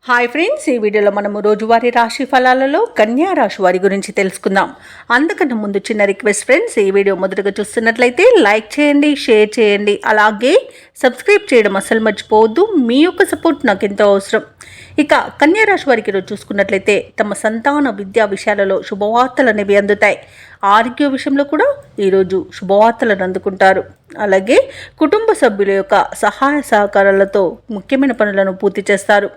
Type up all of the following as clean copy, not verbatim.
Hi friends, ఈ వీడియోలో మనము రోజువారీ రాశి ఫలాలలో కన్యా రాశి వారి గురించి తెలుసుకుందాం. అందుకన్నా ముందు చిన్న రిక్వెస్ట్ ఫ్రెండ్స్, ఈ వీడియో మొదటగా చూస్తున్నట్లయితే లైక్ చేయండి, షేర్ చేయండి, అలాగే సబ్స్క్రైబ్ చేయడం అస్సలు మర్చిపోవద్దు. మీ యొక్క సపోర్ట్ నాకు ఎంతో అవసరం. ఇక కన్యా రాశి వారికి ఈరోజు చూసుకున్నట్లయితే తమ సంతాన విద్యా విషయాలలో శుభవార్తలు అనేవి అందుతాయి. ఆరోగ్య విషయంలో కూడా ఈరోజు శుభవార్తలను అందుకుంటారు. అలాగే కుటుంబ సభ్యుల యొక్క సహాయ సహకారాలతో ముఖ్యమైన పనులను పూర్తి చేస్తారు.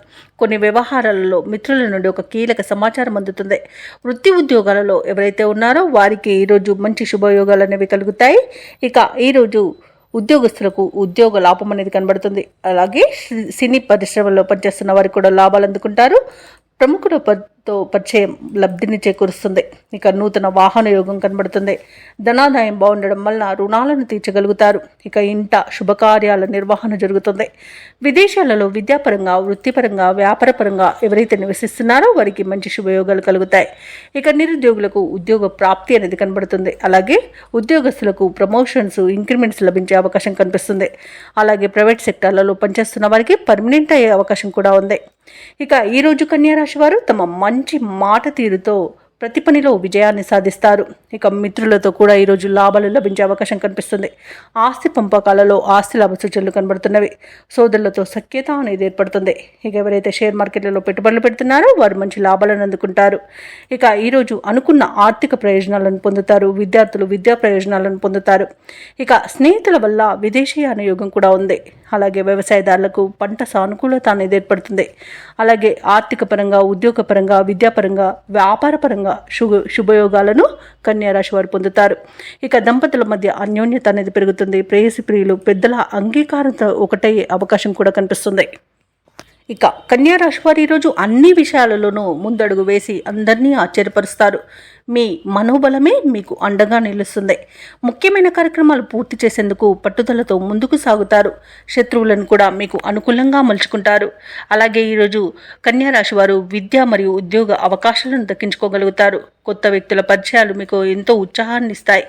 కొన్ని వ్యవహారాలలో మిత్రుల నుండి ఒక కీలక సమాచారం అందుతుంది. వృత్తి ఉద్యోగాలలో ఎవరైతే ఉన్నారో వారికి ఈరోజు మంచి శుభయోగాలు అనేవి కలుగుతాయి. ఇక ఈరోజు ఉద్యోగస్తులకు ఉద్యోగ లాభం అనేది కనబడుతుంది. అలాగే సినీ పరిశ్రమలో పనిచేస్తున్న వారికి కూడా లాభాలు అందుకుంటారు. ప్రముఖులతో పరిచయం లబ్ధిని చేకూరుస్తుంది. ఇక నూతన వాహన యోగం కనబడుతుంది. ధనాదాయం బాగుండడం వలన రుణాలను తీర్చగలుగుతారు. ఇక ఇంట శుభకార్యాల నిర్వహణ జరుగుతుంది. విదేశాలలో విద్యాపరంగా, వృత్తిపరంగా, వ్యాపారపరంగా ఎవరైతే నివసిస్తున్నారో వారికి మంచి శుభయోగాలు కలుగుతాయి. ఇక నిరుద్యోగులకు ఉద్యోగ ప్రాప్తి అనేది కనబడుతుంది. అలాగే ఉద్యోగస్తులకు ప్రమోషన్స్, ఇంక్రిమెంట్స్ లభించే అవకాశం కనిపిస్తుంది. అలాగే ప్రైవేట్ సెక్టార్లలో పనిచేస్తున్న వారికి పర్మనెంట్ అయ్యే అవకాశం కూడా ఉంది. ఇక ఈరోజు కన్యా రాశి వారు తమ మంచి మాట తీరుతో ప్రతి పనిలో విజయాన్ని సాధిస్తారు. ఇక మిత్రులతో కూడా ఈరోజు లాభాలు లభించే అవకాశం కనిపిస్తుంది. ఆస్తి పంపకాలలో ఆస్తి లాభ సూచనలు కనబడుతున్నవి. సోదరులతో సఖ్యత అనేది ఏర్పడుతుంది. ఇక ఎవరైతే షేర్ మార్కెట్లలో పెట్టుబడులు పెడుతున్నారో వారు మంచి లాభాలను అందుకుంటారు. ఇక ఈరోజు అనుకున్న ఆర్థిక ప్రయోజనాలను పొందుతారు. విద్యార్థులు విద్యా ప్రయోజనాలను పొందుతారు. ఇక స్నేహితుల వల్ల విదేశీయాన యోగం కూడా ఉంది. అలాగే వ్యవసాయదారులకు పంట సానుకూలత అనేది ఏర్పడుతుంది. అలాగే ఆర్థిక పరంగా, ఉద్యోగపరంగా, విద్యాపరంగా, వ్యాపారపరంగా శుభయోగాలను కన్యా రాశి వారు పొందుతారు. ఇక దంపతుల మధ్య అన్యోన్యత అనేది పెరుగుతుంది. ప్రేయసి ప్రియులు పెద్దల అంగీకారంతో ఒకటయ్యే అవకాశం కూడా కనిపిస్తుంది. ఇక కన్యా రాశి వారు ఈరోజు అన్ని విషయాలలోనూ ముందడుగు వేసి అందరినీ ఆశ్చర్యపరుస్తారు. మీ మనోబలమే మీకు అండగా నిలుస్తుంది. ముఖ్యమైన కార్యక్రమాలు పూర్తి చేసేందుకు పట్టుదలతో ముందుకు సాగుతారు. శత్రువులను కూడా మీకు అనుకూలంగా మలుచుకుంటారు. అలాగే ఈరోజు కన్యా రాశి వారు విద్య మరియు ఉద్యోగ అవకాశాలను దక్కించుకోగలుగుతారు. కొత్త వ్యక్తుల పరిచయాలు మీకు ఎంతో ఉత్సాహాన్ని ఇస్తాయి.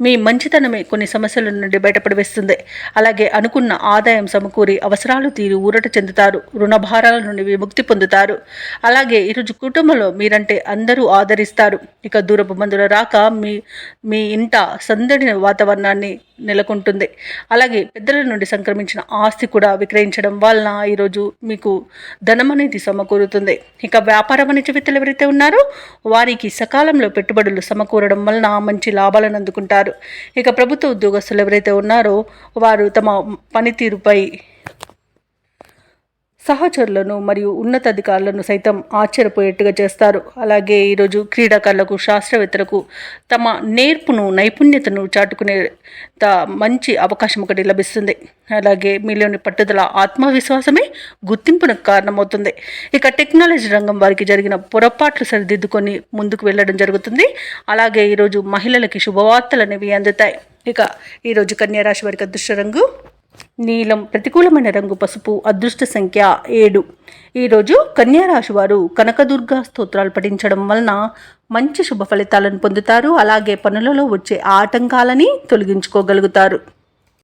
మీ మంచితనమే కొన్ని సమస్యల నుండి బయటపడివేస్తుంది. అలాగే అనుకున్న ఆదాయం సమకూరి అవసరాలు తీరి ఊరట చెందుతారు. రుణభారాల నుండి విముక్తి పొందుతారు. అలాగే ఈరోజు కుటుంబంలో మీరంటే అందరూ ఆదరిస్తారు. ఇక దూరపు బంధువుల రాక మీ ఇంట సందడి వాతావరణాన్ని నెలకొంటుంది. అలాగే పెద్దల నుండి సంక్రమించిన ఆస్తి కూడా విక్రయించడం వలన ఈరోజు మీకు ధనం అనేది సమకూరుతుంది. ఇక వ్యాపార వాణిజ్యవేత్తలు ఎవరైతే ఉన్నారో వారికి సకాలంలో పెట్టుబడులు సమకూరడం వలన మంచి లాభాలను అందుకుంటారు. ఇక ప్రభుత్వ ఉద్యోగస్తులు ఎవరైతే ఉన్నారో వారు తమ పనితీరుపై సహచరులను మరియు ఉన్నతాధికారులను సైతం ఆశ్చర్యపోయేట్టుగా చేస్తారు. అలాగే ఈరోజు క్రీడాకారులకు, శాస్త్రవేత్తలకు తమ నేర్పును, నైపుణ్యతను చాటుకునే మంచి అవకాశం ఒకటి లభిస్తుంది. అలాగే మీలోని పట్టుదల, ఆత్మవిశ్వాసమే గుర్తింపునకు కారణమవుతుంది. ఇక టెక్నాలజీ రంగం వారికి జరిగిన పొరపాట్లు సరిదిద్దుకొని ముందుకు వెళ్ళడం జరుగుతుంది. అలాగే ఈరోజు మహిళలకి శుభవార్తలు అనేవి అందుతాయి. ఇక ఈరోజు కన్యా రాశి వారికి అదృష్ట రంగు నీలం, ప్రతికూలమైన రంగు పసుపు, అదృష్ట సంఖ్య 7. ఈరోజు కన్యా రాశి వారు కనకదుర్గా స్తోత్రాలు పఠించడం వలన మంచి శుభ ఫలితాలను పొందుతారు. అలాగే పనులలో వచ్చే ఆటంకాలని తొలగించుకోగలుగుతారు.